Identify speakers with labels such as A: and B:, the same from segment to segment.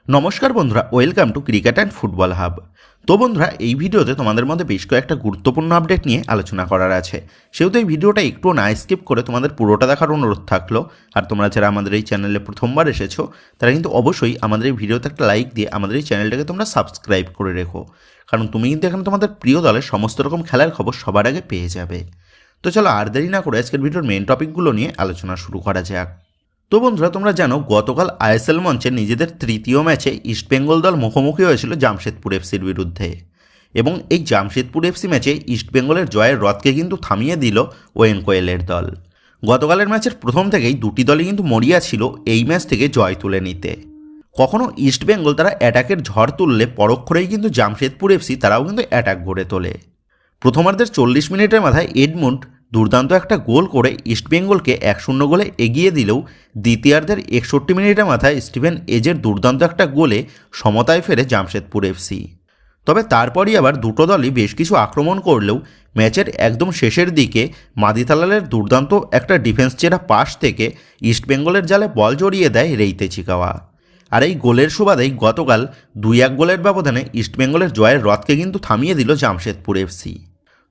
A: নমস্কার বন্ধুরা, welcome to cricket and football hub. তো বন্ধুরা, এই ভিডিওতে তোমাদের মধ্যে বেশ কয়েকটা গুরুত্বপূর্ণ আপডেট নিয়ে আলোচনা করার আছে। সেহেতু এই ভিডিওটা একটু না স্কিপ করে তোমাদের পুরোটা দেখার অনুরোধ থাকলো। আর তোমরা যারা আমাদের এই চ্যানেলে প্রথমবার এসেছো তারা কিন্তু অবশ্যই আমাদের এই ভিডিওতে একটা লাইক দিয়ে আমাদের এই চ্যানেলটাকে তোমরা সাবস্ক্রাইব করে রেখো, কারণ তুমি কিন্তু এখানে তোমাদের প্রিয় দলের সমস্ত রকম খেলার খবর সবার আগে পেয়ে যাবে। তো চলো আর দেরি না করে আজকের ভিডিওর মেন টপিকগুলো নিয়ে আলোচনা শুরু করা যাক। তো বন্ধুরা, তোমরা জানো গতকাল আইএসএল মঞ্চে নিজেদের তৃতীয় ম্যাচে ইস্টবেঙ্গল দল মুখোমুখি হয়েছিল জামশেদপুর এফসির বিরুদ্ধে, এবং এই জামশেদপুর এফসি ম্যাচে ইস্টবেঙ্গলের জয়ের রথকে কিন্তু থামিয়ে দিল ওয়েন কোয়েলের দল। গতকালের ম্যাচের প্রথম থেকেই দুটি দলই কিন্তু মরিয়া ছিল এই ম্যাচ থেকে জয় তুলে নিতে। কখনও ইস্টবেঙ্গল তারা অ্যাটাকের ঝড় তুললে পরক্ষণেই কিন্তু জামশেদপুর এফসি তারাও কিন্তু অ্যাটাক গড়ে তোলে। প্রথমার্ধের 40 মিনিটের মাথায় এডমুন্ড দুর্দান্ত একটা গোল করে ইস্টবেঙ্গলকে 1-0 গোলে এগিয়ে দিলেও দ্বিতীয়ার্ধের 61 মিনিটের মাথায় স্টিভেন এজের দুর্দান্ত একটা গোলে সমতায় ফেরে জামশেদপুর এফসি। তবে তারপরই আবার দুটো দলই বেশ কিছু আক্রমণ করলেও ম্যাচের একদম শেষের দিকে মাদিথালালের দুর্দান্ত একটা ডিফেন্স চেরা পাস থেকে ইস্টবেঙ্গলের জালে বল জড়িয়ে দেয় রেইতে চিকাওয়া। আর এই গোলের সুবাদেই গতকাল 2-1 গোলের ব্যবধানে ইস্টবেঙ্গলের জয়ের রথকে কিন্তু থামিয়ে দিল জামশেদপুর এফসি।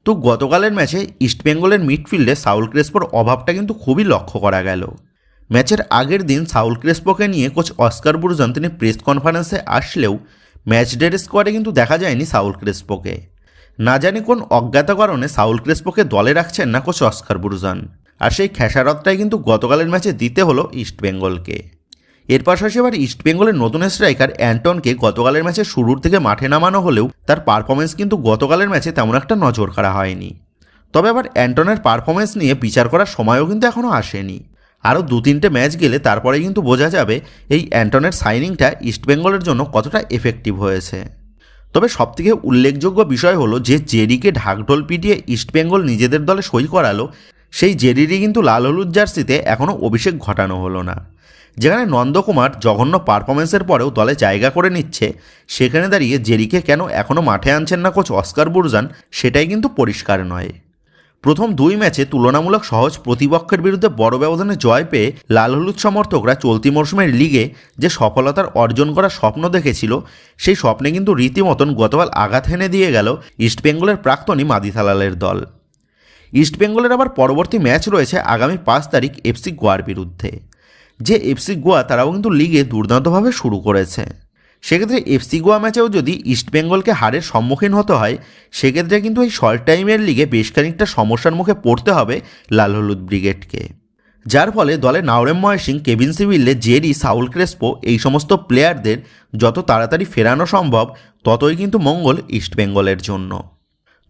A: তো গতকালের ম্যাচে ইস্টবেঙ্গলের মিডফিল্ডে সাউল ক্রেসপোর অভাবটা কিন্তু খুবই লক্ষ্য করা গেল। ম্যাচের আগের দিন সাউল ক্রেসপোকে নিয়ে কোচ অস্কার বুরজন তিনি প্রেস কনফারেন্সে আসলেও ম্যাচ ডের স্কোয়াডে কিন্তু দেখা যায়নি সাউল ক্রেসপোকে। না জানি কোন অজ্ঞাত কারণে সাউল ক্রেসপোকে দলে রাখছেন না কোচ অস্কার বুরজন, আর সেই খেসারতটাই কিন্তু গতকালের ম্যাচে দিতে হলো ইস্টবেঙ্গলকে। এর পাশাপাশি এবার ইস্টবেঙ্গলের নতুন স্ট্রাইকার অ্যান্টনকে গতকালের ম্যাচে শুরুর থেকে মাঠে নামানো হলেও তার পারফরমেন্স কিন্তু গতকালের ম্যাচে তেমন একটা নজর কাড়া হয়নি। তবে আবার অ্যান্টনের পারফরমেন্স নিয়ে বিচার করার সময়ও কিন্তু এখনও আসেনি। আরও 2-3টে ম্যাচ গেলে তারপরে কিন্তু বোঝা যাবে এই অ্যান্টনের সাইনিংটা ইস্টবেঙ্গলের জন্য কতটা এফেক্টিভ হয়েছে। তবে সবথেকে উল্লেখযোগ্য বিষয় হলো যে জেরিকে ঢাকঢোল পিটিয়ে ইস্টবেঙ্গল নিজেদের দলে সই করালো, সেই জেরিরই কিন্তু লাল হলুদ জার্সিতে এখনও অভিষেক ঘটানো হলো না। যেখানে নন্দকুমার জঘন্য পারফরমেন্সের পরেও দলে জায়গা করে নিচ্ছে, সেখানে দাঁড়িয়ে জেরিকে কেন এখনও মাঠে আনছেন না কোচ অস্কার বুরজান সেটাই কিন্তু পরিষ্কার নয়। প্রথম 2 ম্যাচে তুলনামূলক সহজ প্রতিপক্ষের বিরুদ্ধে বড় ব্যবধানে জয় পেয়ে লাল হলুদ সমর্থকরা চলতি মরশুমের লিগে যে সফলতার অর্জন করার স্বপ্ন দেখেছিল, সেই স্বপ্নে কিন্তু রীতিমতন গতকাল আঘাত হেনে দিয়ে গেল ইস্টবেঙ্গলের প্রাক্তনী মাদিথালালের দল। ইস্টবেঙ্গলের আবার পরবর্তী ম্যাচ রয়েছে আগামী 5 তারিখ এফসি গোয়ার বিরুদ্ধে। যে এফসি গোয়া তারাও কিন্তু লিগে দুর্দান্তভাবে শুরু করেছে। সেক্ষেত্রে এফসি গোয়া ম্যাচেও যদি ইস্টবেঙ্গলকে হারের সম্মুখীন হতে হয়, সেক্ষেত্রে কিন্তু এই শর্ট টাইমের লিগে বেশ খানিকটা সমস্যার মুখে পড়তে হবে লাল হলুদ ব্রিগেডকে। যার ফলে দলে Naorem Mahesh Singh, Kevin Sibille, Jerry, Saul Crespo এই সমস্ত প্লেয়ারদের যত তাড়াতাড়ি ফেরানো সম্ভব ততই কিন্তু মঙ্গল ইস্টবেঙ্গলের জন্য।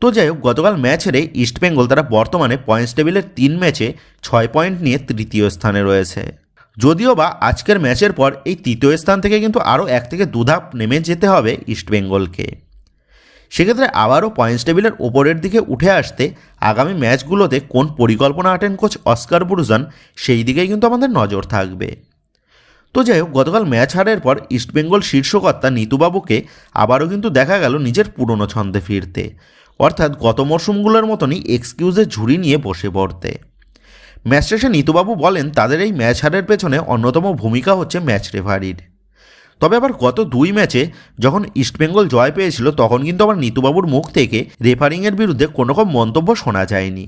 A: তো যাই হোক, গতকাল ম্যাচ হেরে ইস্টবেঙ্গল তারা বর্তমানে পয়েন্টস টেবিলের 3 ম্যাচে 6 পয়েন্ট নিয়ে তৃতীয় স্থানে রয়েছে। যদিও বা আজকের ম্যাচের পর এই তৃতীয় স্থান থেকে কিন্তু আরও 1 থেকে 2 ধাপ নেমে যেতে হবে ইস্টবেঙ্গলকে। সেক্ষেত্রে আবারও পয়েন্টস টেবিলের ওপরের দিকে উঠে আসতে আগামী ম্যাচগুলোতে কোন পরিকল্পনা আটেন কোচ অস্কার বুরজন সেই দিকেই কিন্তু আমাদের নজর থাকবে। তো যাই হোক, গতকাল ম্যাচ হারের পর ইস্টবেঙ্গল শীর্ষকর্তা নিতুবাবুকে আবারও কিন্তু দেখা গেল নিজের পুরনো ছন্দে ফিরতে, অর্থাৎ গত মরশুমগুলোর মতনই এক্সকিউজের ঝুড়ি নিয়ে বসে পড়তে। ম্যাচ শেষে নিতুবাবু বলেন তাদের এই ম্যাচ হারের পেছনে অন্যতম ভূমিকা হচ্ছে ম্যাচ রেফারির। তবে আবার গত 2 ম্যাচে যখন ইস্টবেঙ্গল জয় পেয়েছিল তখন কিন্তু আবার নিতুবাবুর মুখ থেকে রেফারিংয়ের বিরুদ্ধে কোনো রকম মন্তব্য শোনা যায়নি,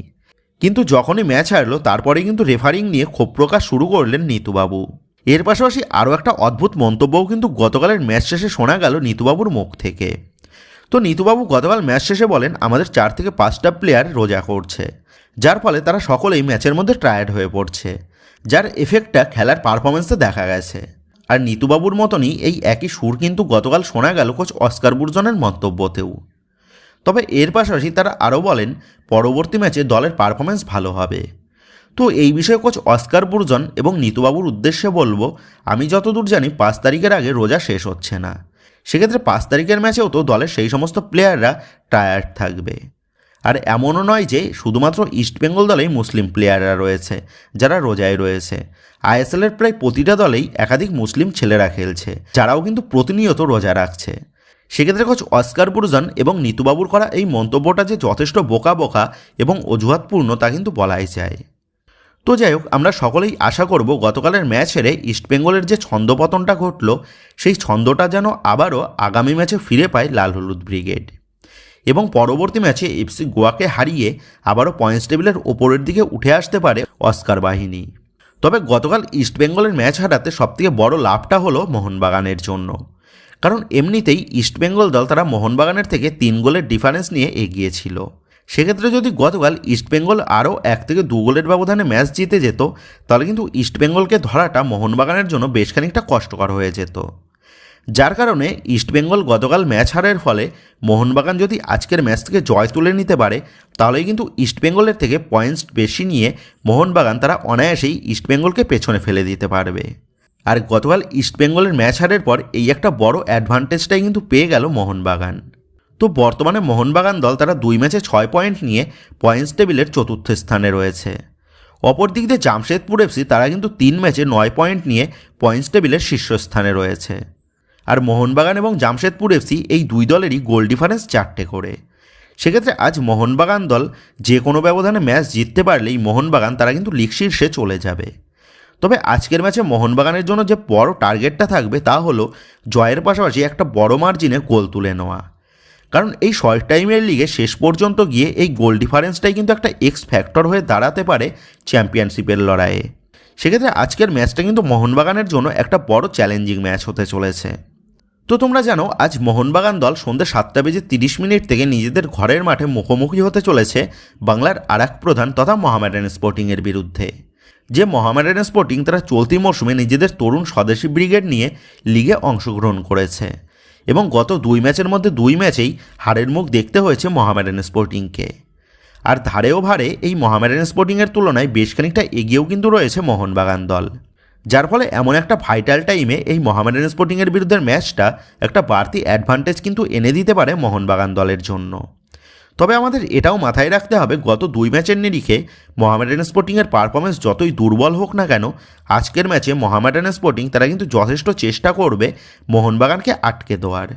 A: কিন্তু যখনই ম্যাচ হারলো তারপরে কিন্তু রেফারিং নিয়ে ক্ষোভ প্রকাশ শুরু করলেন নিতুবাবু। এর পাশাপাশি আরও একটা অদ্ভুত মন্তব্যও কিন্তু গতকালের ম্যাচ শেষে শোনা গেল নিতুবাবুর মুখ থেকে। তো নিতুবাবু গতকাল ম্যাচ শেষে বলেন আমাদের 4 থেকে 5টা প্লেয়ার রোজা করছে, যার ফলে তারা সকলেই ম্যাচের মধ্যে টায়ার্ড হয়ে পড়ছে, যার এফেক্টটা খেলার পারফরমেন্সে দেখা গেছে। আর নিতুবাবুর মতনই এই একই সুর কিন্তু গতকাল শোনা গেল কোচ অস্কার বুরজনের মন্তব্যতেও। তবে এর পাশাপাশি তারা আরও বলেন পরবর্তী ম্যাচে দলের পারফরমেন্স ভালো হবে। তো এই বিষয়ে কোচ অস্কার বুরজন এবং নিতুবাবুর উদ্দেশ্যে বলবো, আমি যতদূর জানি 5 তারিখের আগে রোজা শেষ হচ্ছে না। সেক্ষেত্রে 5 তারিখের ম্যাচেও তো দলের সেই সমস্ত প্লেয়াররা টায়ার্ড থাকবে। আর এমনও নয় যে শুধুমাত্র ইস্টবেঙ্গল দলেই মুসলিম প্লেয়াররা রয়েছে যারা রোজায় রয়েছে। আইএসএলের প্রায় প্রতিটা দলেই একাধিক মুসলিম ছেলেরা খেলছে, যারাও কিন্তু প্রতিনিয়ত রোজা রাখছে। সেক্ষেত্রে কোচ অস্কার বুরজন এবং নিতুবাবুর করা এই মন্তব্যটা যে যথেষ্ট বোকা এবং অজুহাতপূর্ণ তা কিন্তু বলাই যায়। তো যাই হোক, আমরা সকলেই আশা করব গতকালের ম্যাচ হেরে ইস্টবেঙ্গলের যে ছন্দপতনটা ঘটল সেই ছন্দটা যেন আবারও আগামী ম্যাচে ফিরে পায় লাল হলুদ ব্রিগেড এবং পরবর্তী ম্যাচে এফসি গোয়াকে হারিয়ে আবারও পয়েন্টস টেবিলের ওপরের দিকে উঠে আসতে পারে অস্কার বাহিনী। তবে গতকাল ইস্টবেঙ্গলের ম্যাচ হারাতে সবথেকে বড় লাভটা হলো মোহনবাগানের জন্য, কারণ এমনিতেই ইস্টবেঙ্গল দল তারা মোহনবাগানের থেকে 3 গোলের ডিফারেন্স নিয়ে এগিয়েছিল। সেক্ষেত্রে যদি গতকাল ইস্টবেঙ্গল আরও 1 থেকে 2 গোলের ব্যবধানে ম্যাচ জিতে যেত তাহলে কিন্তু ইস্টবেঙ্গলকে ধরাটা মোহনবাগানের জন্য বেশ খানিকটা কষ্টকর হয়ে যেত, যার কারণে ইস্টবেঙ্গল গতকাল ম্যাচ হারের ফলে মোহনবাগান যদি আজকের ম্যাচ থেকে জয় তুলে নিতে পারে তাহলেই কিন্তু ইস্টবেঙ্গলের থেকে পয়েন্টস বেশি নিয়ে মোহনবাগান তারা অনায়াসেই ইস্টবেঙ্গলকে পেছনে ফেলে দিতে পারবে। আর গতকাল ইস্টবেঙ্গলের ম্যাচ হারের পর এই একটা বড় অ্যাডভান্টেজটাই কিন্তু পেয়ে গেল মোহনবাগান। তো বর্তমানে মোহনবাগান দল তারা 2 ম্যাচে 6 পয়েন্ট নিয়ে পয়েন্টস টেবিলের 4র্থ স্থানে রয়েছে। অপরদিক দিয়ে জামশেদপুর এফসি তারা কিন্তু 3 ম্যাচে 9 পয়েন্ট নিয়ে পয়েন্টস টেবিলের শীর্ষস্থানে রয়েছে। আর মোহনবাগান এবং জামশেদপুর এফসি এই 2 দলেরই গোল ডিফারেন্স 4টে করে। সেক্ষেত্রে আজ মোহনবাগান দল যে কোনো ব্যবধানে ম্যাচ জিততে পারলেই মোহনবাগান তারা কিন্তু লিগ শীর্ষে চলে যাবে। তবে আজকের ম্যাচে মোহনবাগানের জন্য যে বড় টার্গেটটা থাকবে তা হলো জয়ের পাশাপাশি একটা বড় মার্জিনে গোল তুলে নেওয়া, কারণ এই শর্ট টাইমের লিগে শেষ পর্যন্ত গিয়ে এই গোল ডিফারেন্সটাই কিন্তু একটা এক্স ফ্যাক্টর হয়ে দাঁড়াতে পারে চ্যাম্পিয়নশিপের লড়াইয়ে। সেক্ষেত্রে আজকের ম্যাচটা কিন্তু মোহনবাগানের জন্য একটা বড় চ্যালেঞ্জিং ম্যাচ হতে চলেছে। তো তোমরা জানো আজ মোহনবাগান দল সন্ধ্যে 7:30 থেকে নিজেদের ঘরের মাঠে মুখোমুখি হতে চলেছে বাংলার আরেক প্রধান তথা মোহামেডান স্পোর্টিংয়ের বিরুদ্ধে। যে মোহামেডান স্পোর্টিং তারা চলতি মরশুমে নিজেদের তরুণ স্বদেশি ব্রিগেড নিয়ে লিগে অংশগ্রহণ করেছে এবং গত 2 ম্যাচের মধ্যে 2 ম্যাচেই হারের মুখ দেখতে হয়েছে মোহামেডান স্পোর্টিংকে। আর ধারেও ভারে এই মোহামেডান স্পোর্টিংয়ের তুলনায় বেশ খানিকটা এগিয়েও কিন্তু রয়েছে মোহনবাগান দল, যার ফলে এমন একটা ভাইটাল টাইমে এই মোহামেডান স্পোর্টিংয়ের বিরুদ্ধে ম্যাচটা একটা বাড়তি অ্যাডভান্টেজ কিন্তু এনে দিতে পারে মোহনবাগান দলের জন্য। তবে আমাদের এটাও মাথায় রাখতে হবে গত 2 ম্যাচের নিরিখে মোহামেডান স্পোর্টিংয়ের পারফরমেন্স যতই দুর্বল হোক না কেন আজকের ম্যাচে মোহামেডান স্পোর্টিং তারা কিন্তু যথেষ্ট চেষ্টা করবে মোহনবাগানকে আটকে দেওয়ার,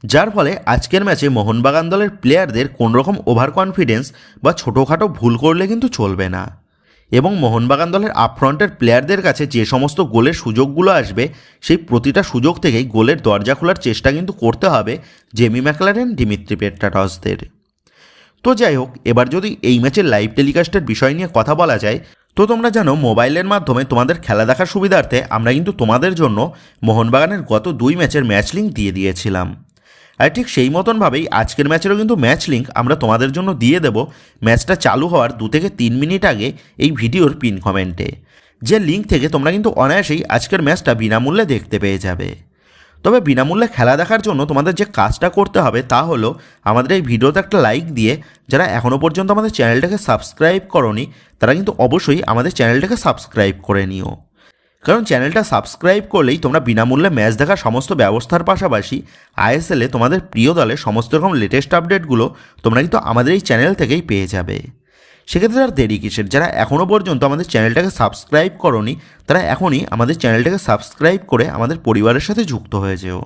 A: যার ফলে আজকের ম্যাচে মোহনবাগান দলের প্লেয়ারদের কোনোরকম ওভার কনফিডেন্স বা ছোটোখাটো ভুল করলে কিন্তু চলবে না এবং মোহনবাগান দলের আপফ্রন্টের প্লেয়ারদের কাছে যে সমস্ত গোলের সুযোগগুলো আসবে সেই প্রতিটা সুযোগ থেকেই গোলের দরজা খোলার চেষ্টা কিন্তু করতে হবে জেমি ম্যাকলারেন, দিমিত্রি পেট্রাটসদের। তো যাই হোক, এবার যদি এই ম্যাচের লাইভ টেলিকাস্টের বিষয় নিয়ে কথা বলা যায় তো তোমরা জানো মোবাইলের মাধ্যমে তোমাদের খেলা দেখার সুবিধার্থে আমরা কিন্তু তোমাদের জন্য মোহনবাগানের গত 2 ম্যাচের ম্যাচ লিঙ্ক দিয়ে দিয়েছিলাম। আর ঠিক সেই মতনভাবেই আজকের ম্যাচেরও কিন্তু ম্যাচ লিঙ্ক আমরা তোমাদের জন্য দিয়ে দেব ম্যাচটা চালু হওয়ার 2 থেকে 3 মিনিট আগে এই ভিডিওর পিন কমেন্টে, যে লিঙ্ক থেকে তোমরা কিন্তু অনায়াসেই আজকের ম্যাচটা বিনামূল্যে দেখতে পেয়ে যাবে। তবে বিনামূল্যে খেলা দেখার জন্য তোমাদের যে কাজটা করতে হবে তা হলো আমাদের এই ভিডিওতে একটা লাইক দিয়ে যারা এখনও পর্যন্ত আমাদের চ্যানেলটাকে সাবস্ক্রাইব করোনি তারা কিন্তু অবশ্যই আমাদের চ্যানেলটাকে সাবস্ক্রাইব করে নিও, কারণ চ্যানেলটা সাবস্ক্রাইব করলেই তোমরা বিনামূল্যে ম্যাচ দেখার সমস্ত ব্যবস্থার পাশাপাশি আইএসএলে তোমাদের প্রিয় দলের সমস্ত রকম লেটেস্ট আপডেটগুলো তোমরা কিন্তু আমাদের এই চ্যানেল থেকেই পেয়ে যাবে। সেক্ষেত্রে আর দেরি কিসের, যারা এখনও পর্যন্ত আমাদের চ্যানেলটাকে সাবস্ক্রাইব করোনি তারা এখনই আমাদের চ্যানেলটাকে সাবস্ক্রাইব করে আমাদের পরিবারের সাথে যুক্ত হয়ে যেও।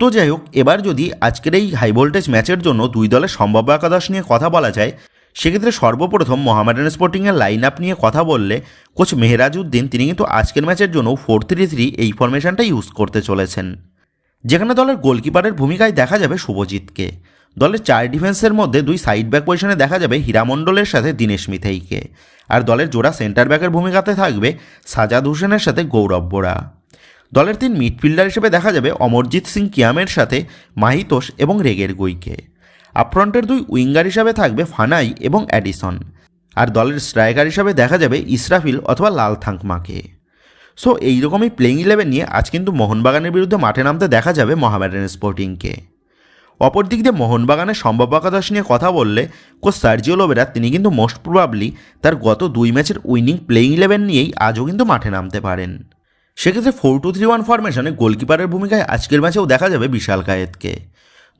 A: তো যাই হোক, এবার যদি আজকের এই হাই ভোল্টেজ ম্যাচের জন্য 2 দলের সম্ভাব্য একাদশ নিয়ে কথা বলা যায় সেক্ষেত্রে সর্বপ্রথম মোহামেডান স্পোর্টিংয়ের লাইন আপ নিয়ে কথা বললে কোচ মেহরাজউদ্দিন তিনি কিন্তু আজকের ম্যাচের জন্য 4-3-3 এই ফরমেশনটা ইউজ করতে চলেছেন, যেখানে দলের গোলকিপারের ভূমিকায় দেখা যাবে শুভজিৎকে। দলের 4 ডিফেন্সের মধ্যে 2 সাইড ব্যাক পজিশনে দেখা যাবে হীরামণ্ডলের সাথে দীনেশ মিথাইকে, আর দলের জোড়া সেন্টার ব্যাকের ভূমিকাতে থাকবে সাজাদ হোসেনের সাথে গৌরব বোরা। দলের 3 মিডফিল্ডার হিসেবে দেখা যাবে অমরজিৎ সিং কিয়ামের সাথে মাহিতোষ এবং রেগের গুইকে। আপফ্রন্টের 2 উইঙ্গার হিসাবে থাকবে ফানাই এবং অ্যাডিসন, আর দলের স্ট্রাইকার হিসাবে দেখা যাবে ইসরাফিল অথবা লাল থাংমাকে। সো এইরকমই প্লেইং 11 নিয়ে আজ কিন্তু মোহনবাগানের বিরুদ্ধে মাঠে নামতে দেখা যাবে মোহামেডান স্পোর্টিংকে। অপরদিক দিয়ে মোহনবাগানের সম্ভাব্য একাদশ নিয়ে কথা বললে কোচ সার্জিও লোবেরা তিনি কিন্তু মোস্ট প্রবাবলি তার গত 2 ম্যাচের উইনিং প্লেইং 11 নিয়েই আজও কিন্তু মাঠে নামতে পারেন। সেক্ষেত্রে 4-2-3-1 ফরমেশনে গোলকিপারের ভূমিকায় আজকের ম্যাচেও দেখা যাবে বিশাল কায়েতকে।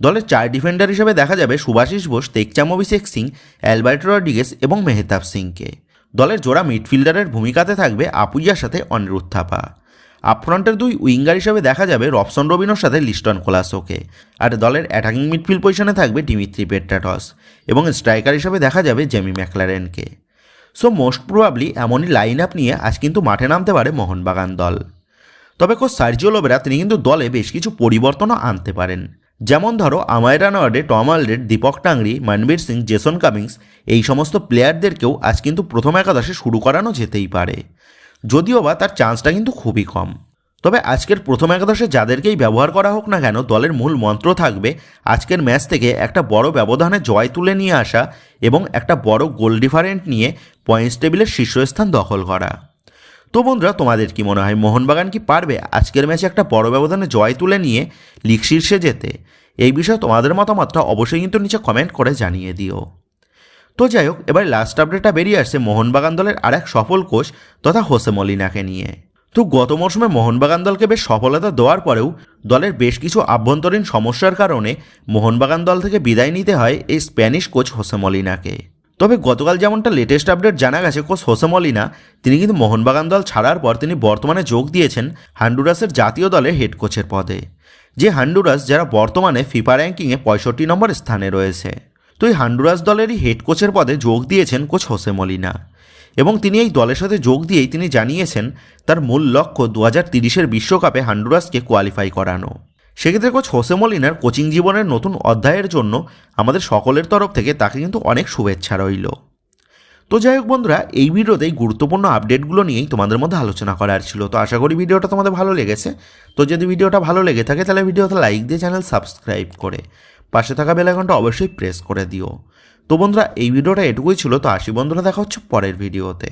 A: দলের 4 ডিফেন্ডার হিসেবে দেখা যাবে সুভাশিস বোস, তেকচাম অভিষেক সিং, অ্যালবার্টো রড্রিগেজ এবং মেহতাব সিংকে। দলের জোড়া মিডফিল্ডারের ভূমিকাতে থাকবে আপুইয়ার সাথে অনিরুদ্ধ থাপা। আপফ্রন্টের 2 উইঙ্গার হিসেবে দেখা যাবে রবসন রবিনোর সাথে লিস্টন কোলাসোকে, আর দলের অ্যাটাকিং মিডফিল্ড পজিশনে থাকবে দিমিত্রি পেট্রাটস এবং স্ট্রাইকার হিসেবে দেখা যাবে জেমি ম্যাকলারেনকে। সো মোস্ট প্রবাবলি এমনই লাইন আপ নিয়ে আজ কিন্তু মাঠে নামতে পারে মোহনবাগান দল। তবে কোচ সার্জিও লোবেরা তিনি কিন্তু দলে বেশ কিছু পরিবর্তনও আনতে পারেন। যেমন ধরো আমায় রানওয়ার্ডে, Tom Aldred, Deepak Tangri, Manvir Singh, Jason Cummings এই সমস্ত প্লেয়ারদেরকেও আজ কিন্তু প্রথম একাদশে শুরু করানো যেতেই পারে, যদিও বা তার চান্সটা কিন্তু খুবই কম। তবে আজকের প্রথম একাদশে যাদেরকেই ব্যবহার করা হোক না কেন, দলের মূল মন্ত্র থাকবে আজকের ম্যাচ থেকে একটা বড় ব্যবধানে জয় তুলে নিয়ে আসা এবং একটা বড় গোল ডিফারেন্ট নিয়ে পয়েন্টস টেবিলের শীর্ষস্থান দখল করা। তো বন্ধুরা, তোমাদের কি মনে হয় মোহনবাগান কি পারবে আজকের ম্যাচে একটা বড় ব্যবধানে জয় তুলে নিয়ে লিগ শীর্ষে যেতে? এই বিষয়ে তোমাদের মতামতটা অবশ্যই কিন্তু নিচে কমেন্ট করে জানিয়ে দিও। তো যাই হোক, এবার লাস্ট আপডেটটা বেরিয়ে আসছে মোহনবাগান দলের আরেক সফল কোচ তথা হোসে মলিনাকে নিয়ে। তো গত মরশুমে মোহনবাগান দলকে বেশ সফলতা দেওয়ার পরেও দলের বেশ কিছু আভ্যন্তরীণ সমস্যার কারণে মোহনবাগান দল থেকে বিদায় নিতে হয় এই স্প্যানিশ কোচ হোসে মলিনাকে। তবে গতকাল যেমনটা লেটেস্ট আপডেট জানা গেছে, কোচ হোসে মলিনা তিনি কিন্তু মোহনবাগান দল ছাড়ার পর তিনি বর্তমানে যোগ দিয়েছেন হন্ডুরাসের জাতীয় দলের হেড কোচের পদে, যে হন্ডুরাস যারা বর্তমানে ফিফা র্যাঙ্কিংয়ে 65 নম্বর স্থানে রয়েছে। তো এই হন্ডুরাস দলেরই হেড কোচের পদে যোগ দিয়েছেন কোচ হোসে মলিনা, এবং তিনি এই দলের সাথে যোগ দিয়েই তিনি জানিয়েছেন তার মূল লক্ষ্য 2030 বিশ্বকাপে হন্ডুরাসকে কোয়ালিফাই করানো। সেক্ষেত্রে কোচ হোসে মলিনার কোচিং জীবনের নতুন অধ্যায়ের জন্য আমাদের সকলের তরফ থেকে তাকে কিন্তু অনেক শুভেচ্ছা রইল। তো যাই হোক বন্ধুরা, এই ভিডিওতে এই গুরুত্বপূর্ণ আপডেটগুলো নিয়েই তোমাদের মধ্যে আলোচনা করার ছিল। তো আশা করি ভিডিওটা তোমাদের ভালো লেগেছে। তো যদি ভিডিওটা ভালো লেগে থাকে তাহলে ভিডিওতে লাইক দিয়ে চ্যানেল সাবস্ক্রাইব করে পাশে থাকা বেল আইকনটা অবশ্যই প্রেস করে দিও। তো বন্ধুরা, এই ভিডিওটা এটুকুই ছিল। তো আসি বন্ধুরা, দেখা হচ্ছে পরের ভিডিওতে।